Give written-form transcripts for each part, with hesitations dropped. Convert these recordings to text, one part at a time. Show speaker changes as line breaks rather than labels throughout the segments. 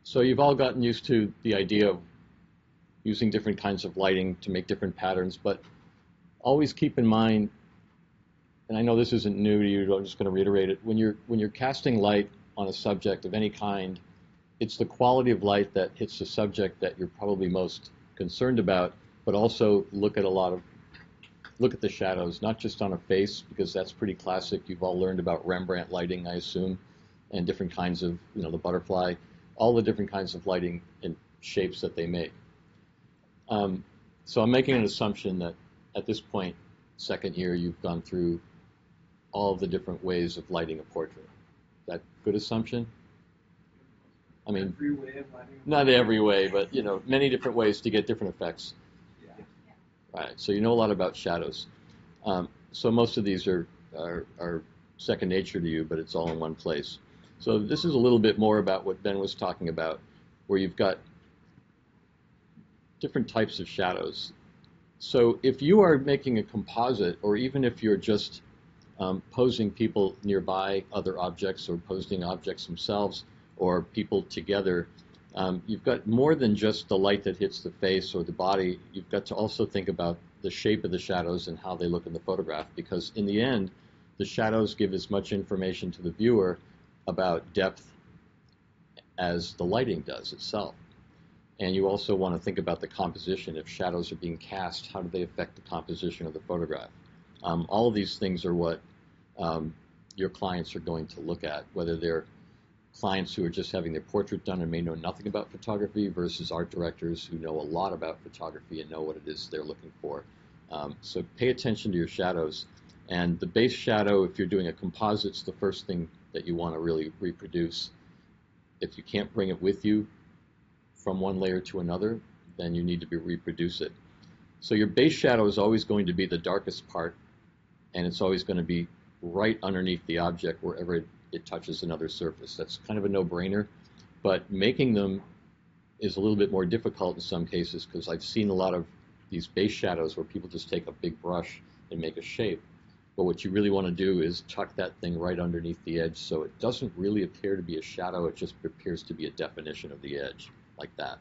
So you've all gotten used to the idea of using different kinds of lighting to make different patterns, but always keep in mind, and I know this isn't new to you, I'm just going to reiterate it, when you're casting light on a subject of any kind, it's the quality of light that hits the subject that you're probably most concerned about, but also look at the shadows, not just on a face, because that's pretty classic. You've all learned about Rembrandt lighting, I assume, and different kinds of, the butterfly, all the different kinds of lighting and shapes that they make. So I'm making an assumption that at this point, second year, you've gone through all of the different ways of lighting a portrait. Is that a good assumption? I mean,
every way of lighting
not every way, but many different ways to get different effects.
Yeah.
Right. So you know a lot about shadows. So most of these are second nature to you, but it's all in one place. So this is a little bit more about what Ben was talking about, where you've got different types of shadows. So if you are making a composite, or even if you're just posing people nearby other objects, or posing objects themselves, or people together, you've got more than just the light that hits the face or the body. You've got to also think about the shape of the shadows and how they look in the photograph, because in the end, the shadows give as much information to the viewer about depth as the lighting does itself. And you also want to think about the composition. If shadows are being cast, how do they affect the composition of the photograph? All of these things are what your clients are going to look at, whether they're clients who are just having their portrait done and may know nothing about photography versus art directors who know a lot about photography and know what it is they're looking for. So pay attention to your shadows. And the base shadow, if you're doing a composite, is the first thing that you want to really reproduce. If you can't bring it with you from one layer to another, then you need to reproduce it. So your base shadow is always going to be the darkest part, and it's always going to be right underneath the object wherever it touches another surface. That's kind of a no-brainer, but making them is a little bit more difficult in some cases, because I've seen a lot of these base shadows where people just take a big brush and make a shape. But what you really want to do is tuck that thing right underneath the edge so it doesn't really appear to be a shadow, it just appears to be a definition of the edge, like that.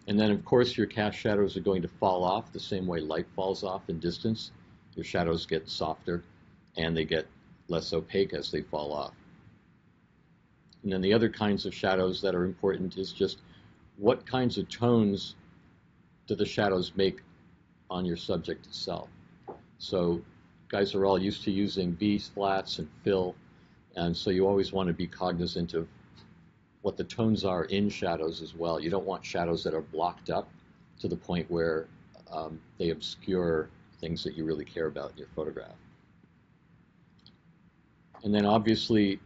And then, of course, your cast shadows are going to fall off the same way light falls off in distance. Your shadows get softer, and they get less opaque as they fall off. And then the other kinds of shadows that are important is just what kinds of tones do the shadows make on your subject itself. So guys are all used to using B-splats and fill, and so you always want to be cognizant of what the tones are in shadows as well. You don't want shadows that are blocked up to the point where they obscure things that you really care about in your photograph. And then obviously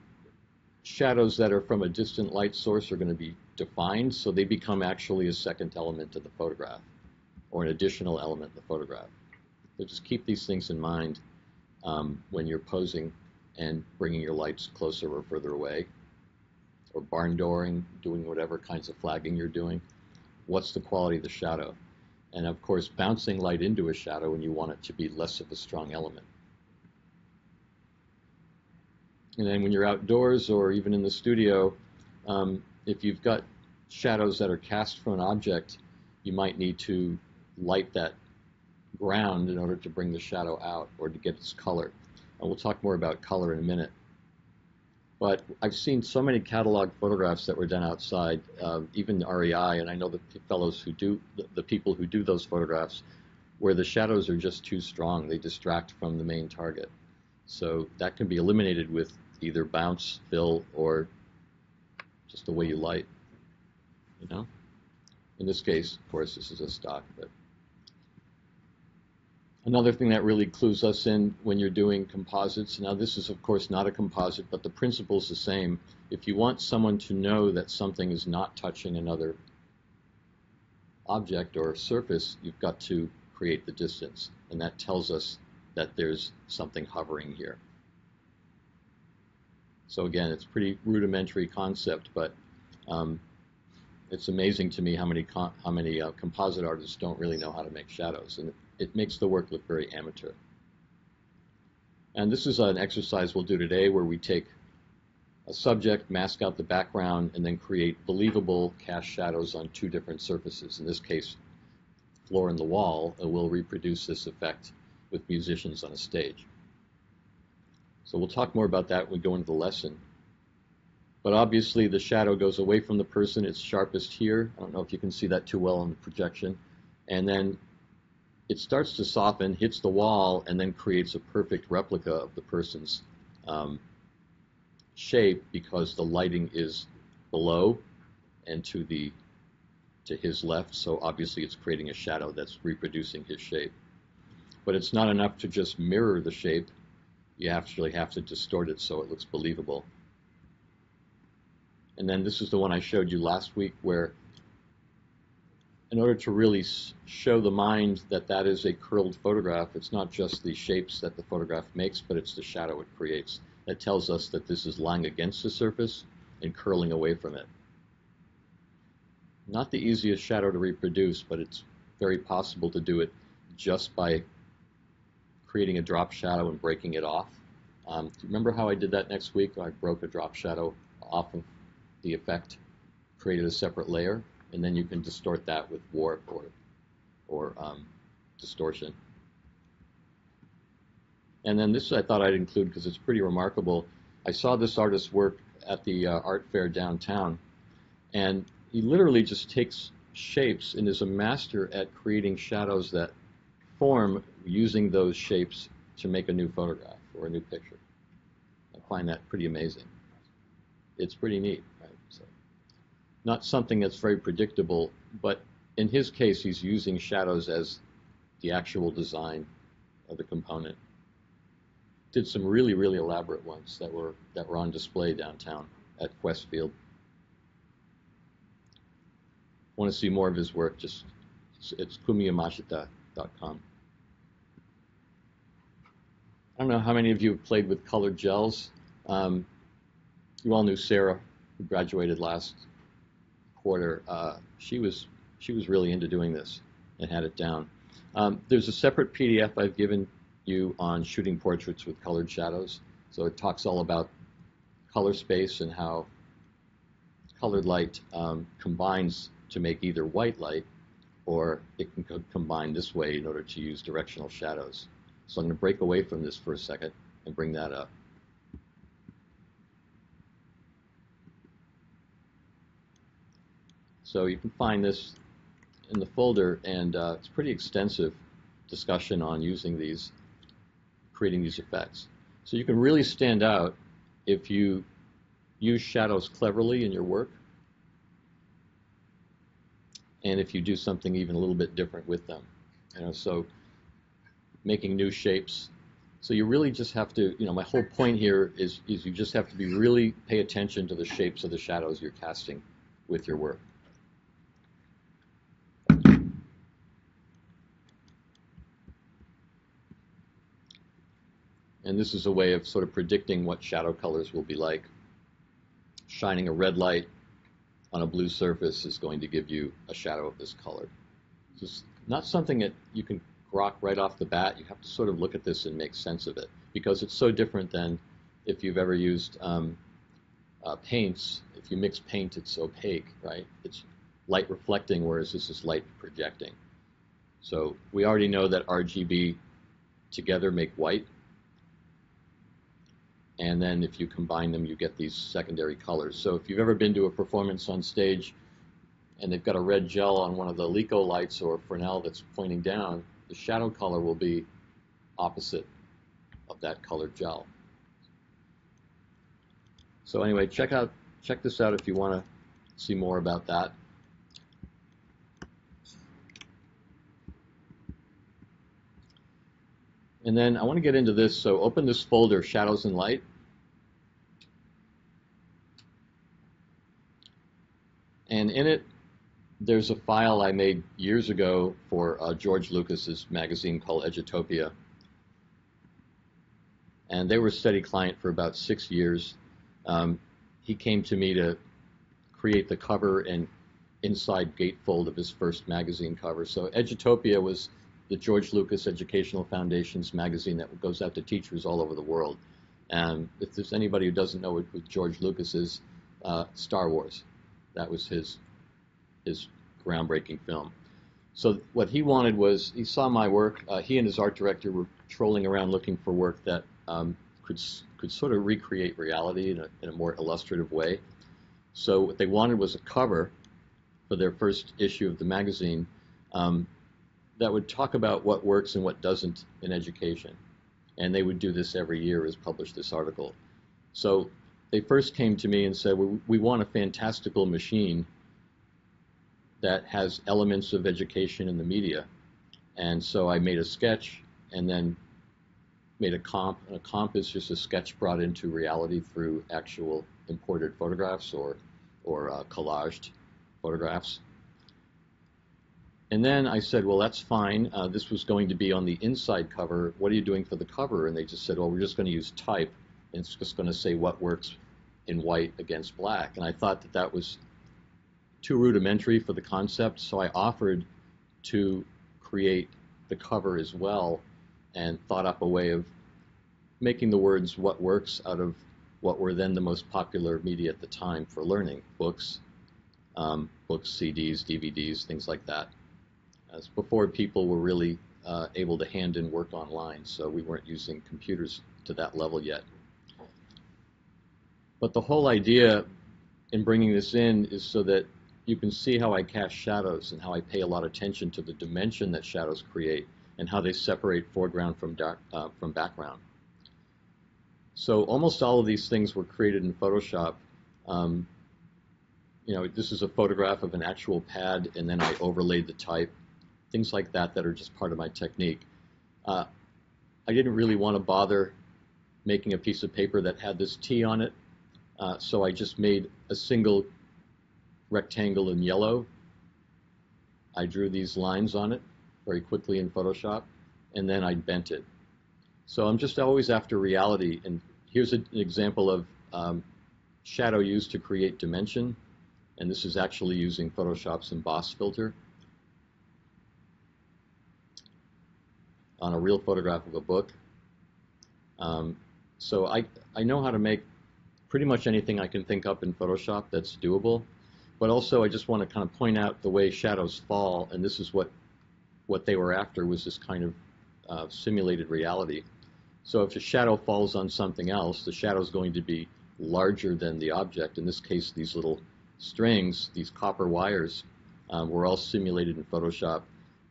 shadows that are from a distant light source are going to be defined, so they become actually a second element of the photograph, or an additional element in the photograph. So just keep these things in mind when you're posing and bringing your lights closer or further away, or barn dooring, doing whatever kinds of flagging you're doing. What's the quality of the shadow? And of course, bouncing light into a shadow when you want it to be less of a strong element. And then when you're outdoors or even in the studio, if you've got shadows that are cast from an object, you might need to light that ground in order to bring the shadow out or to get its color. And we'll talk more about color in a minute. But I've seen so many catalog photographs that were done outside, even REI, and I know the fellows who do, the people who do those photographs, where the shadows are just too strong. They distract from the main target. So that can be eliminated with either bounce, fill, or just the way you light, In this case, of course, this is a stock, but another thing that really clues us in when you're doing composites, now this is of course not a composite, but the principle's the same. If you want someone to know that something is not touching another object or surface, you've got to create the distance, and that tells us that there's something hovering here. So again, it's a pretty rudimentary concept, but it's amazing to me how many composite artists don't really know how to make shadows, and it makes the work look very amateur. And this is an exercise we'll do today where we take a subject, mask out the background, and then create believable cast shadows on two different surfaces. In this case, floor and the wall, and we'll reproduce this effect with musicians on a stage. So we'll talk more about that when we go into the lesson. But obviously the shadow goes away from the person. It's sharpest here. I don't know if you can see that too well on the projection. And then it starts to soften, hits the wall, and then creates a perfect replica of the person's shape, because the lighting is below and to his left. So obviously it's creating a shadow that's reproducing his shape. But it's not enough to just mirror the shape. You actually have to distort it so it looks believable. And then this is the one I showed you last week, where in order to really show the mind that that is a curled photograph, it's not just the shapes that the photograph makes, but it's the shadow it creates. That tells us that this is lying against the surface and curling away from it. Not the easiest shadow to reproduce, but it's very possible to do it just by creating a drop shadow and breaking it off. Do you remember how I did that next week? I broke a drop shadow off of the effect, created a separate layer, and then you can distort that with warp or distortion. And then this I thought I'd include because it's pretty remarkable. I saw this artist's work at the art fair downtown, and he literally just takes shapes and is a master at creating shadows that form using those shapes to make a new photograph or a new picture. I find that pretty amazing. It's pretty neat, right? So, not something that's very predictable, but in his case, he's using shadows as the actual design of the component. Did some really, really elaborate ones that were on display downtown at Westfield. Want to see more of his work? It's kumiyamashita.com. I don't know how many of you have played with colored gels. You all knew Sarah, who graduated last quarter. She was really into doing this and had it down. There's a separate PDF I've given you on shooting portraits with colored shadows. So it talks all about color space and how colored light combines to make either white light, or it can combine this way in order to use directional shadows. So I'm going to break away from this for a second and bring that up. So you can find this in the folder, and it's pretty extensive discussion on using these, creating these effects. So you can really stand out if you use shadows cleverly in your work, and if you do something even a little bit different with them. So making new shapes. So you really just have to, my whole point here is you just have to be really pay attention to the shapes of the shadows you're casting with your work. And this is a way of sort of predicting what shadow colors will be like. Shining a red light on a blue surface is going to give you a shadow of this color. It's not something that you can grok right off the bat. You have to sort of look at this and make sense of it, because it's so different than if you've ever used paints. If you mix paint, it's opaque, right? It's light reflecting, whereas this is light projecting. So we already know that RGB together make white. And then if you combine them, you get these secondary colors. So if you've ever been to a performance on stage and they've got a red gel on one of the Lico lights or Fresnel that's pointing down, the shadow color will be opposite of that colored gel. So anyway, check this out if you want to see more about that. And then I want to get into this, so open this folder, Shadows and Light. And in it, there's a file I made years ago for George Lucas's magazine called Edutopia. And they were a steady client for about 6 years. He came to me to create the cover and inside gatefold of his first magazine cover. So Edutopia was the George Lucas Educational Foundation's magazine that goes out to teachers all over the world. And if there's anybody who doesn't know what George Lucas is, Star Wars, that was his groundbreaking film. So what he wanted was, he saw my work. He and his art director were trolling around looking for work that could sort of recreate reality in a more illustrative way. So what they wanted was a cover for their first issue of the magazine that would talk about what works and what doesn't in education. And they would do this every year, as publish this article. So they first came to me and said, we want a fantastical machine that has elements of education in the media. And so I made a sketch and then made a comp. And a comp is just a sketch brought into reality through actual imported photographs or collaged photographs. And then I said, well, that's fine. This was going to be on the inside cover. What are you doing for the cover? And they just said, well, we're just going to use type. And it's just going to say what works in white against black. And I thought that that was too rudimentary for the concept, so I offered to create the cover as well and thought up a way of making the words what works out of what were then the most popular media at the time for learning, books, CDs, DVDs, things like that. As before people were really able to hand in work online, so we weren't using computers to that level yet. But the whole idea in bringing this in is so that you can see how I cast shadows and how I pay a lot of attention to the dimension that shadows create and how they separate foreground from background. So almost all of these things were created in Photoshop. This is a photograph of an actual pad, and then I overlaid the type, things like that that are just part of my technique. I didn't really want to bother making a piece of paper that had this T on it, so I just made a single rectangle in yellow. I drew these lines on it very quickly in Photoshop, and then I bent it. So I'm just always after reality, and here's an example of shadow used to create dimension, and this is actually using Photoshop's emboss filter on a real photograph of a book. So I know how to make pretty much anything I can think up in Photoshop that's doable. But also I just want to kind of point out the way shadows fall, and this is what they were after, was this kind of simulated reality. So if a shadow falls on something else, the shadow is going to be larger than the object. In this case, these little strings, these copper wires, were all simulated in Photoshop.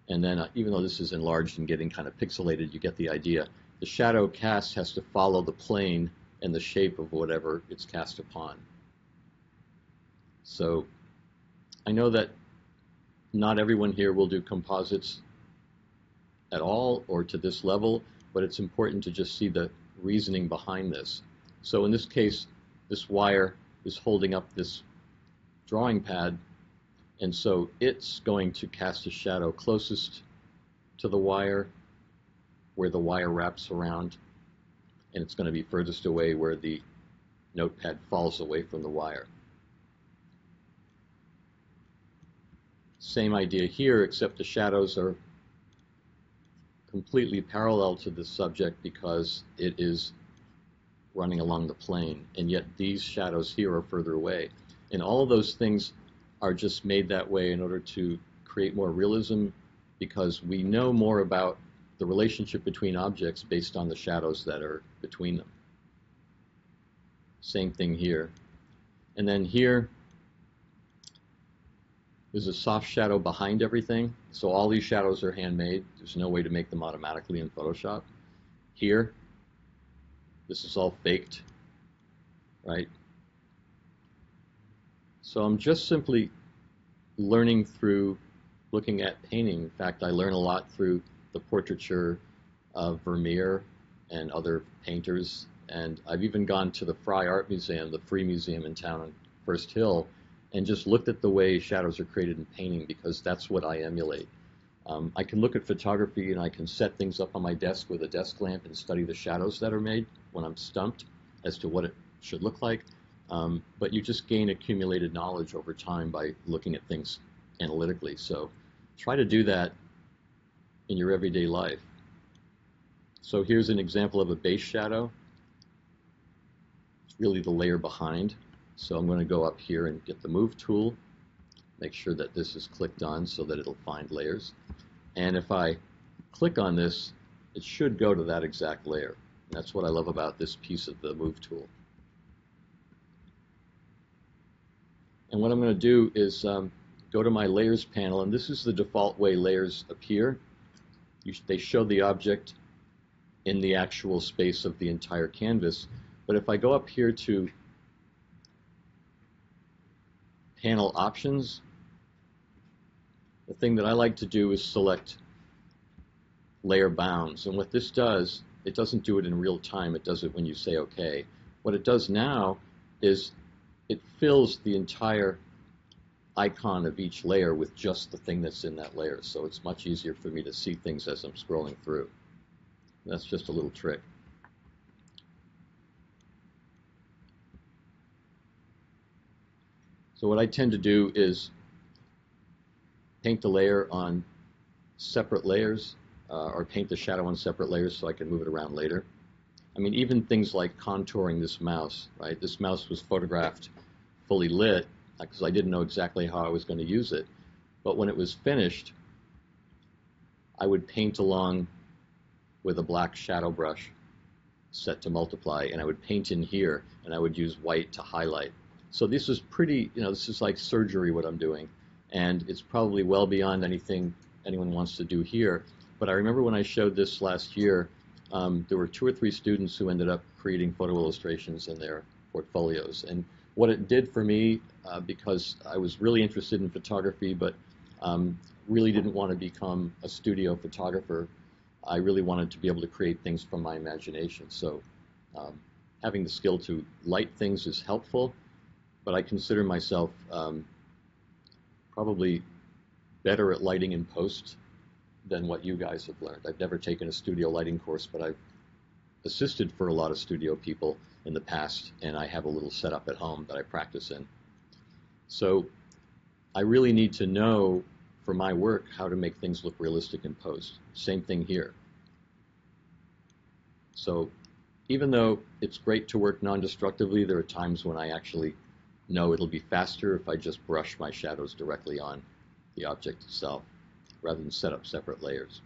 And then even though this is enlarged and getting kind of pixelated, you get the idea. The shadow cast has to follow the plane and the shape of whatever it's cast upon. So I know that not everyone here will do composites at all or to this level, but it's important to just see the reasoning behind this. So in this case, this wire is holding up this drawing pad, and so it's going to cast a shadow closest to the wire, where the wire wraps around, and it's going to be furthest away where the notepad falls away from the wire. Same idea here, except the shadows are completely parallel to the subject because it is running along the plane, and yet these shadows here are further away. And all of those things are just made that way in order to create more realism, because we know more about the relationship between objects based on the shadows that are between them. Same thing here. And then here, there's a soft shadow behind everything. So all these shadows are handmade. There's no way to make them automatically in Photoshop. Here, this is all faked, right? So I'm just simply learning through looking at painting. In fact, I learn a lot through the portraiture of Vermeer and other painters. And I've even gone to the Fry Art Museum, the free museum in town on First Hill, and just looked at the way shadows are created in painting, because that's what I emulate. I can look at photography and I can set things up on my desk with a desk lamp and study the shadows that are made when I'm stumped as to what it should look like. But you just gain accumulated knowledge over time by looking at things analytically. So try to do that in your everyday life. So here's an example of a base shadow. really the layer behind. So I'm going to go up here and get the Move tool, make sure that this is clicked on so that it'll find layers. And if I click on this, it should go to that exact layer. And that's what I love about this piece of the Move tool. And what I'm going to do is go to my Layers panel, and this is the default way layers appear. They show the object in the actual space of the entire canvas. But if I go up here to Panel Options, the thing that I like to do is select Layer Bounds. And what this does, it doesn't do it in real time. It does it when you say OK. What it does now is it fills the entire icon of each layer with just the thing that's in that layer. So it's much easier for me to see things as I'm scrolling through. And that's just a little trick. So what I tend to do is paint the layer on separate layers, or paint the shadow on separate layers so I can move it around later. I mean, even things like contouring this mouse, right? This mouse was photographed fully lit because I didn't know exactly how I was going to use it. But when it was finished, I would paint along with a black shadow brush set to multiply, and I would paint in here, and I would use white to highlight. So this is pretty, this is like surgery what I'm doing, and it's probably well beyond anything anyone wants to do here. But I remember when I showed this last year, there were 2 or 3 students who ended up creating photo illustrations in their portfolios. And what it did for me, because I was really interested in photography, but really didn't want to become a studio photographer, I really wanted to be able to create things from my imagination. So having the skill to light things is helpful, but I consider myself probably better at lighting in post than what you guys have learned. I've never taken a studio lighting course, but I've assisted for a lot of studio people in the past, and I have a little setup at home that I practice in. So I really need to know for my work how to make things look realistic in post. Same thing here. So even though it's great to work non-destructively, there are times when I actually know it'll be faster if I just brush my shadows directly on the object itself rather than set up separate layers.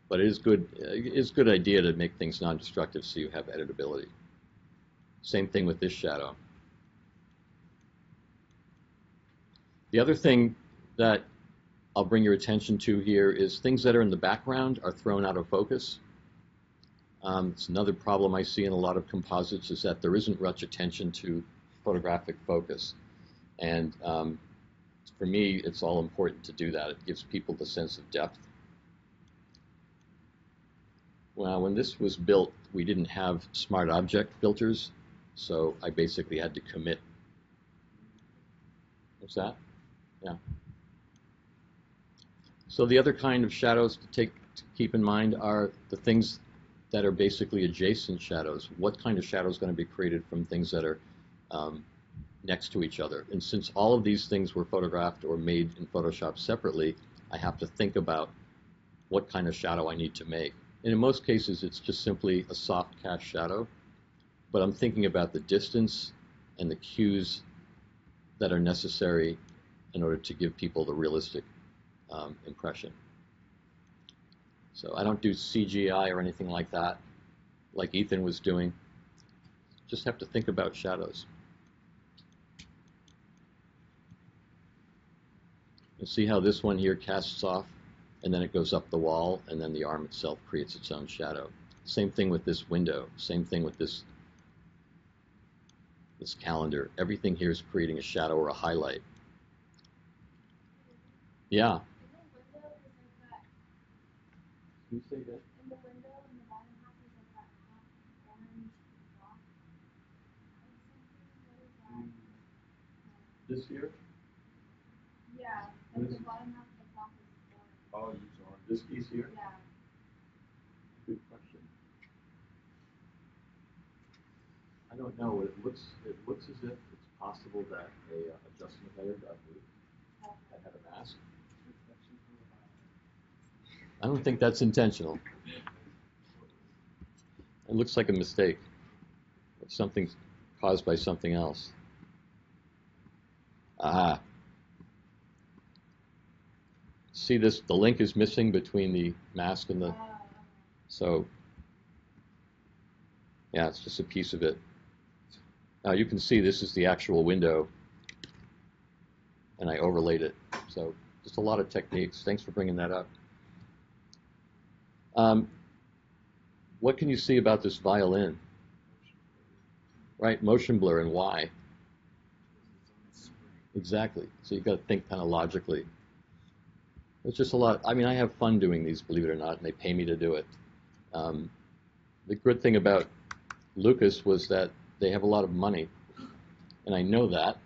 But it is good. It's a good idea to make things non-destructive so you have editability. Same thing with this shadow. The other thing that I'll bring your attention to here is things that are in the background are thrown out of focus. It's another problem I see in a lot of composites is that there isn't much attention to photographic focus. And for me, it's all important to do that. It gives people the sense of depth. Well, when this was built, we didn't have smart object filters, so I basically had to commit. What's that? Yeah. So the other kind of shadows to keep in mind are the things that are basically adjacent shadows. What kind of shadow is going to be created from things that are next to each other? And since all of these things were photographed or made in Photoshop separately, I have to think about what kind of shadow I need to make. And in most cases, it's just simply a soft cast shadow. But I'm thinking about the distance and the cues that are necessary in order to give people the realistic impression. So I don't do CGI or anything like that, like Ethan was doing. Just have to think about shadows. You see how this one here casts off, and then it goes up the wall, and then the arm itself creates its own shadow. Same thing with this window. Same thing with this calendar. Everything here is creating a shadow or a highlight. Yeah. Can you say that? In the window, in the bottom half, is like that orange block. This here? Yeah, like the bottom half of the block is orange. Oh, it's orange. This piece here? Yeah. Good question. I don't know. It looks as if it's possible that a adjustment layer got moved that had a mask. I don't think that's intentional. It looks like a mistake. Something caused by something else. Ah, see this, the link is missing between the mask and the, so yeah, it's just a piece of it. Now you can see this is the actual window, and I overlaid it. So just a lot of techniques. Thanks for bringing that up. What can you see about this violin? Right, motion blur, and why? Exactly. So you've got to think kind of logically. It's just a lot. I mean, I have fun doing these, believe it or not, and they pay me to do it. The good thing about Lucas was that they have a lot of money, and I know that.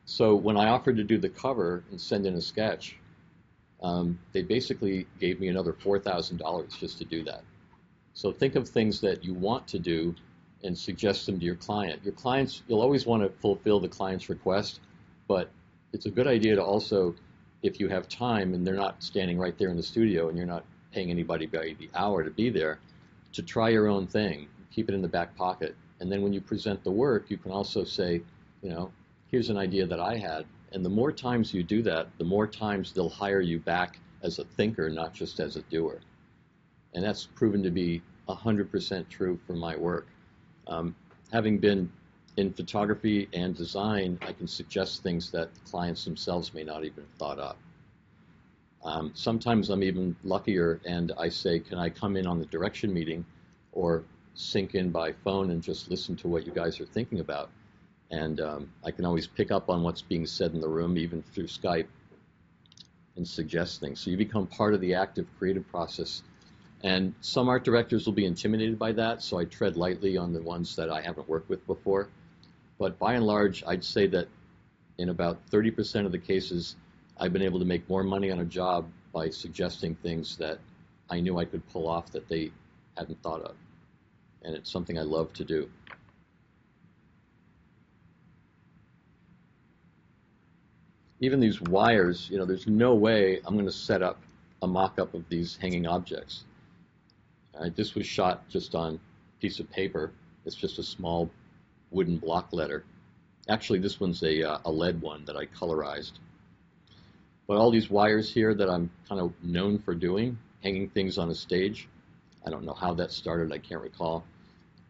So when I offered to do the cover and send in a sketch, they basically gave me another $4,000 just to do that. So think of things that you want to do and suggest them to your client. Your clients, you'll always want to fulfill the client's request, but it's a good idea to also, if you have time and they're not standing right there in the studio and you're not paying anybody by the hour to be there, to try your own thing, keep it in the back pocket. And then when you present the work, you can also say, you know, here's an idea that I had. And the more times you do that, the more times they'll hire you back as a thinker, not just as a doer. And that's proven to be 100% true for my work. Having been in photography and design, I can suggest things that the clients themselves may not even have thought of. Sometimes I'm even luckier and I say, can I come in on the direction meeting or sync in by phone and just listen to what you guys are thinking about? And I can always pick up on what's being said in the room, even through Skype, and suggest things. So you become part of the active creative process. And some art directors will be intimidated by that, so I tread lightly on the ones that I haven't worked with before. But by and large, I'd say that in about 30% of the cases, I've been able to make more money on a job by suggesting things that I knew I could pull off that they hadn't thought of. And it's something I love to do. Even these wires, you know, there's no way I'm going to set up a mock-up of these hanging objects. This was shot just on a piece of paper. It's just a small wooden block letter. Actually, this one's a lead one that I colorized. But all these wires here that I'm kind of known for doing, hanging things on a stage, I don't know how that started, I can't recall.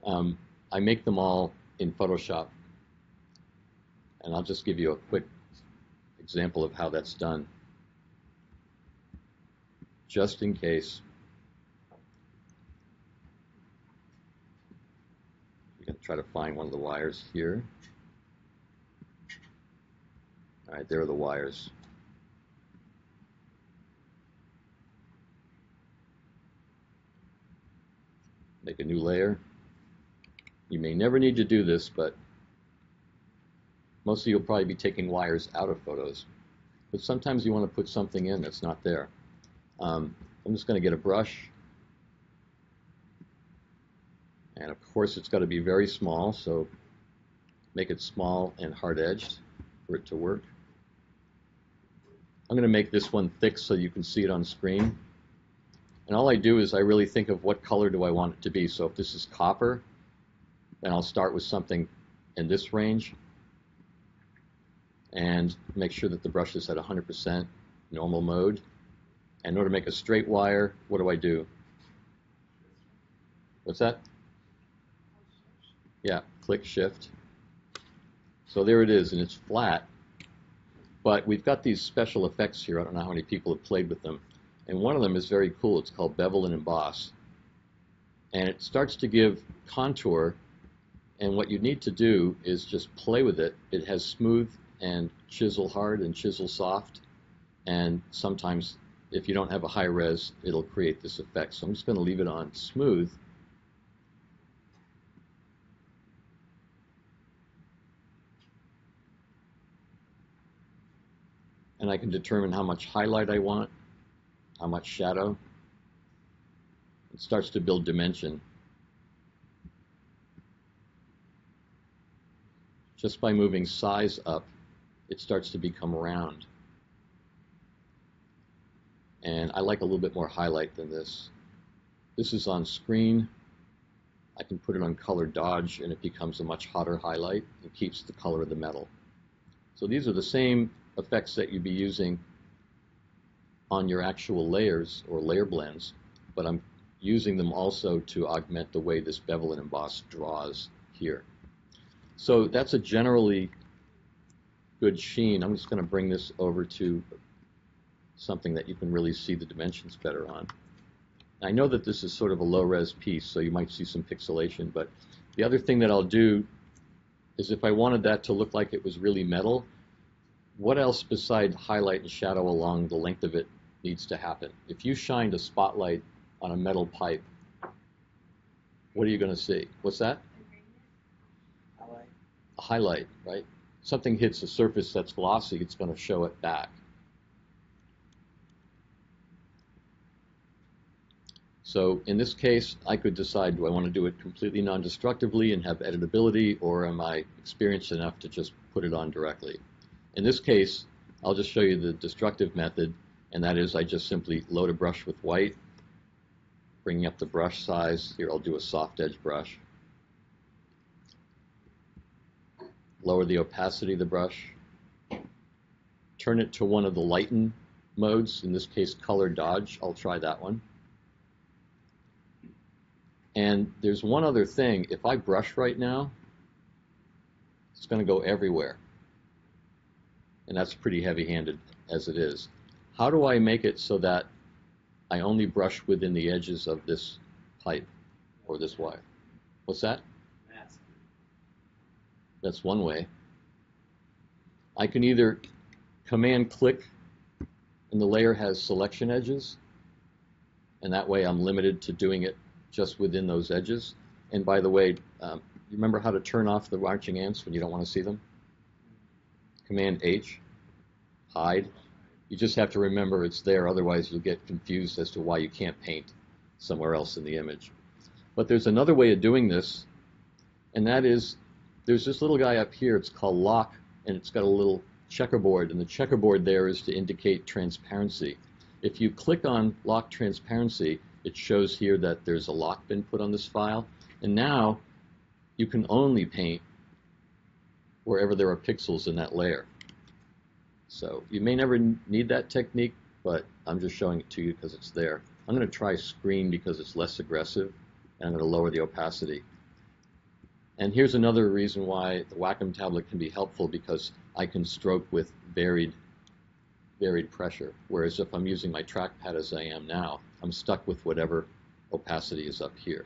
I make them all in Photoshop. And I'll just give you a quick example of how that's done, just in case. I'm going to try to find one of the wires here. All right, there are the wires. Make a new layer. You may never need to do this, but most of you will probably be taking wires out of photos. But sometimes you want to put something in that's not there. I'm just going to get a brush. And of course, it's got to be very small, so make it small and hard-edged for it to work. I'm going to make this one thick so you can see it on screen. And all I do is I really think of what color do I want it to be. So if this is copper, then I'll start with something in this range and make sure that the brush is at 100% normal mode. And in order to make a straight wire, what do I do? What's that? Yeah, click Shift. So there it is, and it's flat. But we've got these special effects here. I don't know how many people have played with them. And one of them is very cool. It's called Bevel and Emboss. And it starts to give contour. And what you need to do is just play with it. It has smooth and chisel hard and chisel soft. And sometimes, if you don't have a high res, it'll create this effect. So I'm just going to leave it on smooth. And I can determine how much highlight I want, how much shadow. It starts to build dimension. Just by moving size up, it starts to become round. And I like a little bit more highlight than this. This is on screen. I can put it on color dodge and it becomes a much hotter highlight and keeps the color of the metal. So these are the same effects that you'd be using on your actual layers or layer blends, but I'm using them also to augment the way this bevel and emboss draws here. So that's a generally good sheen. I'm just going to bring this over to something that you can really see the dimensions better on. I know that this is sort of a low-res piece, so you might see some pixelation, but the other thing that I'll do is if I wanted that to look like it was really metal, what else besides highlight and shadow along the length of it needs to happen? If you shined a spotlight on a metal pipe, what are you going to see? What's that?
Highlight.
A highlight, right? Something hits a surface that's glossy, it's going to show it back. So in this case, I could decide, do I want to do it completely non-destructively and have editability, or am I experienced enough to just put it on directly? In this case, I'll just show you the destructive method, and that is I just simply load a brush with white, bringing up the brush size. Here I'll do a soft edge brush. Lower the opacity of the brush. Turn it to one of the lighten modes, in this case color dodge. I'll try that one. And there's one other thing. If I brush right now, it's going to go everywhere. And that's pretty heavy-handed as it is. How do I make it so that I only brush within the edges of this pipe or this wire? What's that?
Mask.
That's one way. I can either command-click, and the layer has selection edges, and that way I'm limited to doing it just within those edges. And by the way, you remember how to turn off the marching ants when you don't want to see them? Command H, hide. You just have to remember it's there, otherwise you'll get confused as to why you can't paint somewhere else in the image. But there's another way of doing this, and that is there's this little guy up here, it's called lock, and it's got a little checkerboard, and the checkerboard there is to indicate transparency. If you click on lock transparency, it shows here that there's a lock been put on this file, and now you can only paint wherever there are pixels in that layer. So you may never need that technique, but I'm just showing it to you because it's there. I'm going to try screen because it's less aggressive, and I'm going to lower the opacity. And here's another reason why the Wacom tablet can be helpful, because I can stroke with varied pressure, whereas if I'm using my trackpad as I am now, I'm stuck with whatever opacity is up here.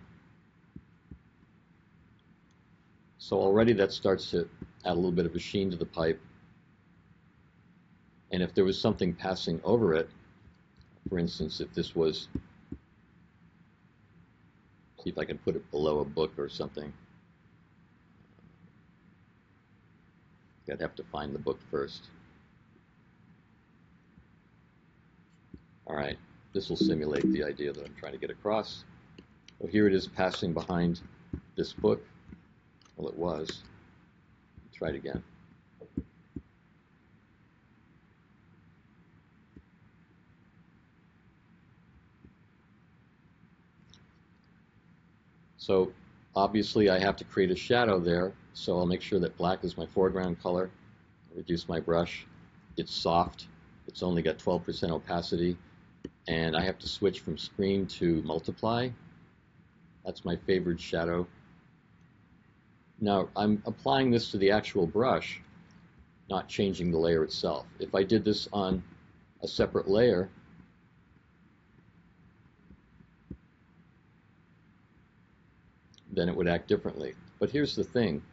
So already that starts to add a little bit of a sheen to the pipe. And if there was something passing over it, for instance, if this was, see if I can put it below a book or something. I'd have to find the book first. All right, this will simulate the idea that I'm trying to get across. Well, here it is passing behind this book. Well, it was. Try it again. So obviously I have to create a shadow there, so I'll make sure that black is my foreground color. Reduce my brush. It's soft. It's only got 12% opacity. And I have to switch from screen to multiply. That's my favored shadow. Now I'm applying this to the actual brush, not changing the layer itself. If I did this on a separate layer, then it would act differently. But here's the thing.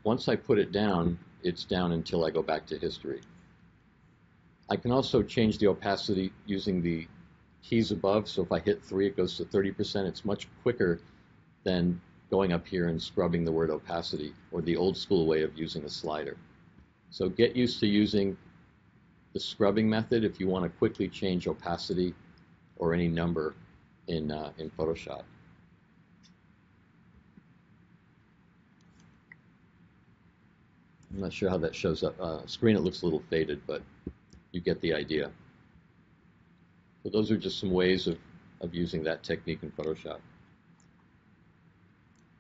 Once I put it down, it's down until I go back to history. I can also change the opacity using the keys above. So if I hit 3, it goes to 30%. It's much quicker than going up here and scrubbing the word opacity, or the old school way of using a slider. So get used to using the scrubbing method if you want to quickly change opacity or any number in Photoshop. I'm not sure how that shows up. Screen, it looks a little faded, but you get the idea. So those are just some ways of using that technique in Photoshop.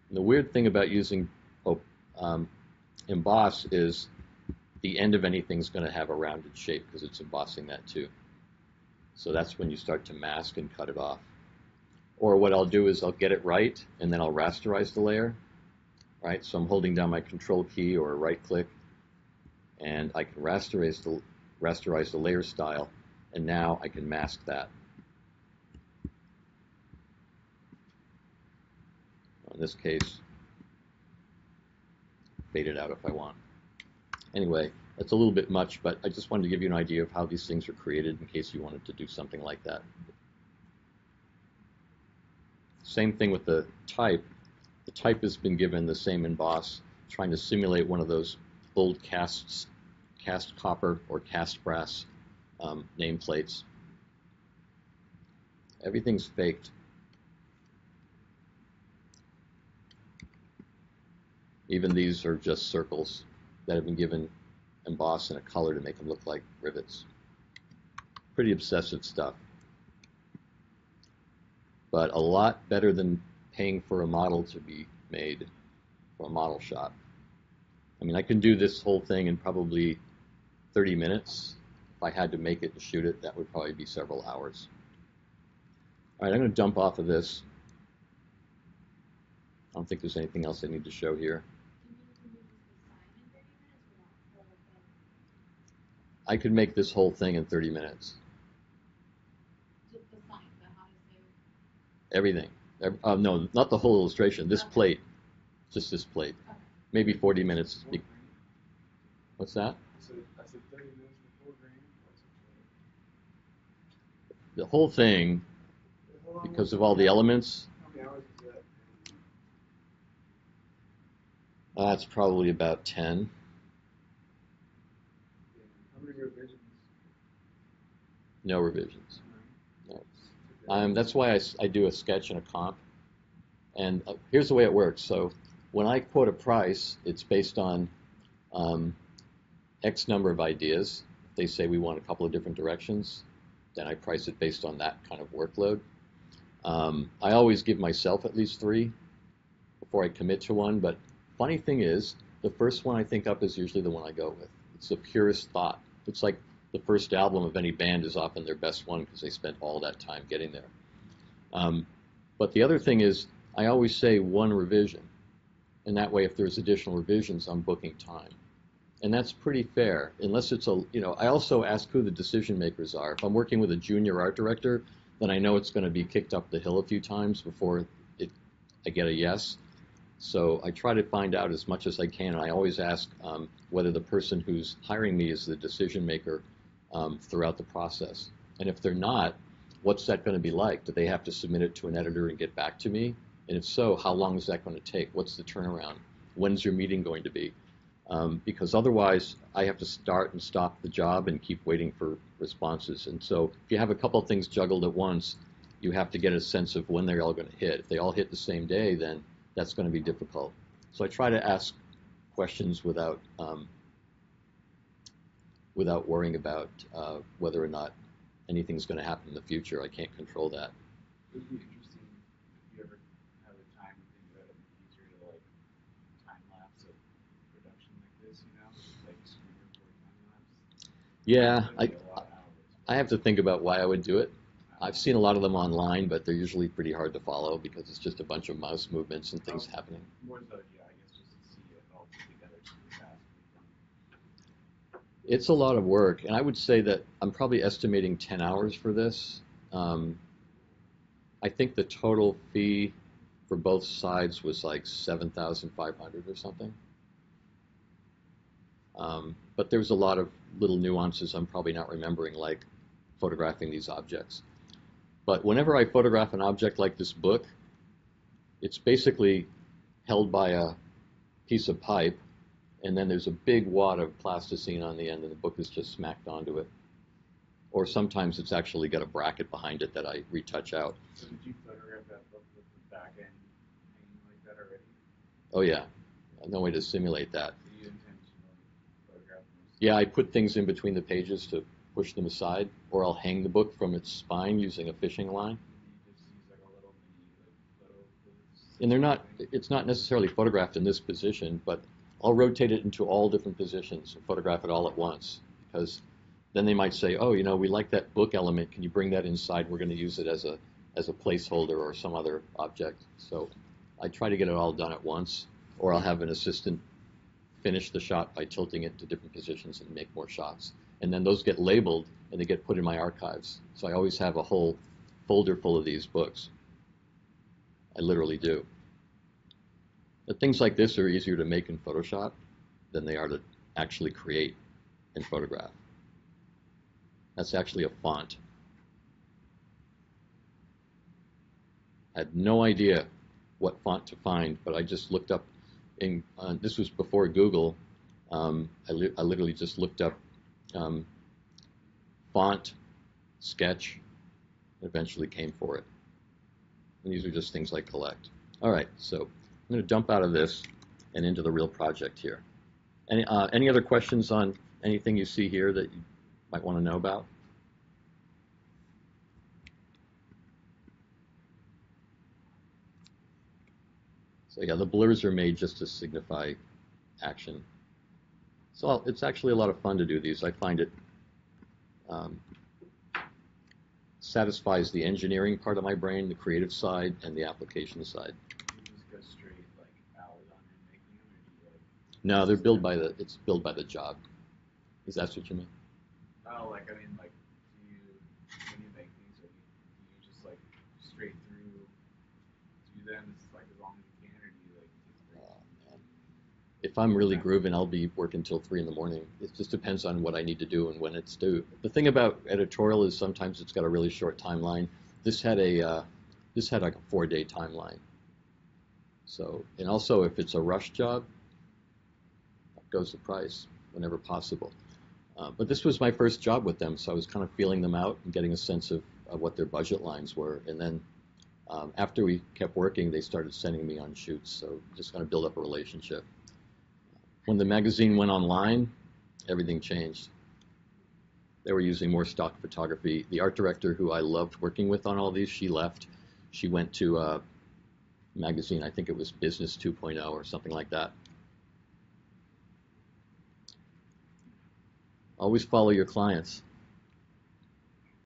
And the weird thing about using um, emboss is the end of anything's going to have a rounded shape because it's embossing that too. So that's when you start to mask and cut it off. Or what I'll do is I'll get it right and then I'll rasterize the layer. Right, so I'm holding down my control key or right click and I can rasterize the layer style, and now I can mask that. In this case, fade it out if I want. Anyway, that's a little bit much, but I just wanted to give you an idea of how these things are created in case you wanted to do something like that. Same thing with the type. The type has been given the same emboss, trying to simulate one of those old cast copper or cast brass nameplates. Everything's faked. Even these are just circles that have been given emboss in a color to make them look like rivets. Pretty obsessive stuff. But a lot better than paying for a model to be made from a model shop. I mean, I can do this whole thing in probably 30 minutes. If I had to make it and shoot it, that would probably be several hours. All right, I'm going to dump off of this. I don't think there's anything else I need to show here. I could make this whole thing in 30 minutes. Everything. No, not the whole illustration. This plate. Just this plate. Maybe 40 minutes. What's that?
I said 30 minutes before grain.
The whole thing, because of all the elements,
How many hours is that?
that's probably about 10.
How many revisions?
No revisions. No. That's why I do a sketch and a comp. And here's the way it works. So when I quote a price, it's based on X number of ideas. If they say we want a couple of different directions, then I price it based on that kind of workload. I always give myself at least 3 before I commit to one. But funny thing is, the first one I think up is usually the one I go with. It's the purest thought. It's like the first album of any band is often their best one because they spent all that time getting there. But the other thing is, I always say 1 revision. And that way, if there's additional revisions, I'm booking time. And that's pretty fair, unless it's I also ask who the decision makers are. If I'm working with a junior art director, then I know it's going to be kicked up the hill a few times before I get a yes. So I try to find out as much as I can, and I always ask whether the person who's hiring me is the decision maker throughout the process. And if they're not, what's that going to be like? Do they have to submit it to an editor and get back to me? And if so, how long is that going to take? What's the turnaround? When's your meeting going to be? Because otherwise, I have to start and stop the job and keep waiting for responses. And so if you have a couple of things juggled at once, you have to get a sense of when they're all going to hit. If they all hit the same day, then that's going to be difficult. So I try to ask questions without worrying about whether or not anything's going to happen in the future. I can't control that.
It would be interesting if you ever have the time to think about it in the future to like time lapse of production like this, like screen record time lapse.
Yeah,
That'd be a lot of hours.
I have to think about why I would do it. I've seen a lot of them online, but they're usually pretty hard to follow because it's just a bunch of mouse movements and things happening.
More so, yeah, I guess just to see it all put together super fast.
It's a lot of work, and I would say that I'm probably estimating 10 hours for this. I think the total fee for both sides was like $7,500 or something. But there's a lot of little nuances I'm probably not remembering, like photographing these objects. But whenever I photograph an object like this book, it's basically held by a piece of pipe, and then there's a big wad of plasticine on the end, and the book is just smacked onto it. Or sometimes it's actually got a bracket behind it that I retouch out.
So did you photograph that book with the back end hanging like that already?
Oh yeah, no way to simulate that.
So you intentionally photograph them?
Yeah, I put things in between the pages to push them aside, or I'll hang the book from its spine using a fishing line.
You just use like a little mini photo booths.
And they're not, it's not necessarily photographed in this position, but I'll rotate it into all different positions and photograph it all at once. Because then they might say, oh, we like that book element. Can you bring that inside? We're going to use it as a placeholder or some other object. So I try to get it all done at once, or I'll have an assistant finish the shot by tilting it to different positions and make more shots. And then those get labeled and they get put in my archives. So I always have a whole folder full of these books. I literally do. But things like this are easier to make in Photoshop than they are to actually create in Photograph. That's actually a font. I had no idea what font to find, but I just looked up, this was before Google, I literally just looked up font, sketch, and eventually came for it. And these are just things I collect. All right, so I'm going to dump out of this and into the real project here. Any other questions on anything you see here that you might want to know about? So yeah, the blurs are made just to signify action. So it's actually a lot of fun to do these. I find it satisfies the engineering part of my brain, the creative side, and the application side.
You just go straight like out on and making them, or do you like?
No, they're billed by it's billed by the job. Is that what you mean?
Oh, like I mean, like do you when you make these, or do you just like straight through do them as like as long as you can, or do you like take breaks?
Man. If I'm really grooving, I'll be working till 3 in the morning. It just depends on what I need to do and when it's due. The thing about editorial is sometimes it's got a really short timeline. This had like a 4-day timeline. So, and also if it's a rush job, up goes the price whenever possible. But this was my first job with them, so I was kind of feeling them out and getting a sense of what their budget lines were. And then after we kept working, they started sending me on shoots, so just kind of build up a relationship. When the magazine went online, everything changed. They were using more stock photography. The art director who I loved working with on all these, she left. She went to a magazine, I think it was Business 2.0 or something like that. Always follow your clients.